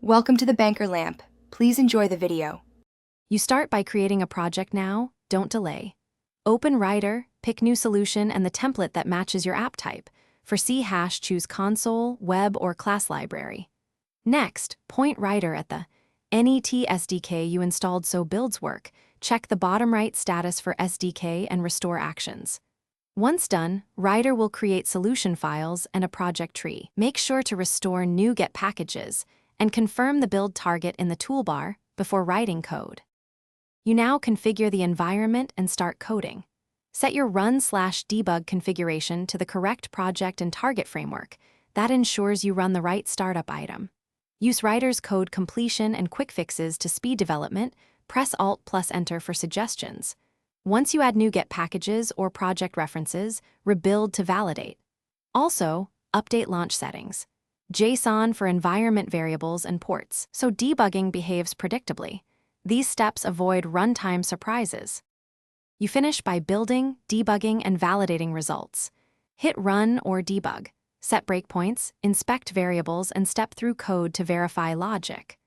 Welcome to the Banker Lamp. Please enjoy the video. You start by creating a project now, don't delay. Open Rider, pick new solution and the template that matches your app type. For C#, choose console, web, or class library. Next, point Rider at the NET SDK you installed so builds work. Check the bottom right status for SDK and restore actions. Once done, Rider will create solution files and a project tree. Make sure to restore new get packages and confirm the build target in the toolbar before writing code. You now configure the environment and start coding. Set your run/debug configuration to the correct project and target framework. That ensures you run the right startup item. Use Rider's code completion and quick fixes to speed development. Press Alt+Enter for suggestions. Once you add new get packages or project references, rebuild to validate. Also, update launch settings. JSON for environment variables and ports, so debugging behaves predictably. These steps avoid runtime surprises. You finish by building, debugging, and validating results. Hit Run or Debug. Set breakpoints, inspect variables, and step through code to verify logic.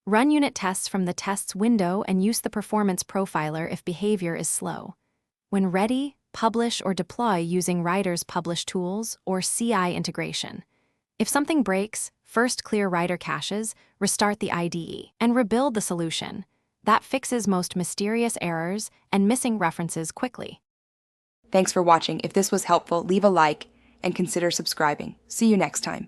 Run unit tests from the tests window and use the performance profiler if behavior is slow. When ready, publish or deploy using Rider's publish tools or CI integration. If something breaks, first clear Rider caches, restart the IDE, and rebuild the solution. That fixes most mysterious errors and missing references quickly. Thanks for watching. If this was helpful, leave a like and consider subscribing. See you next time.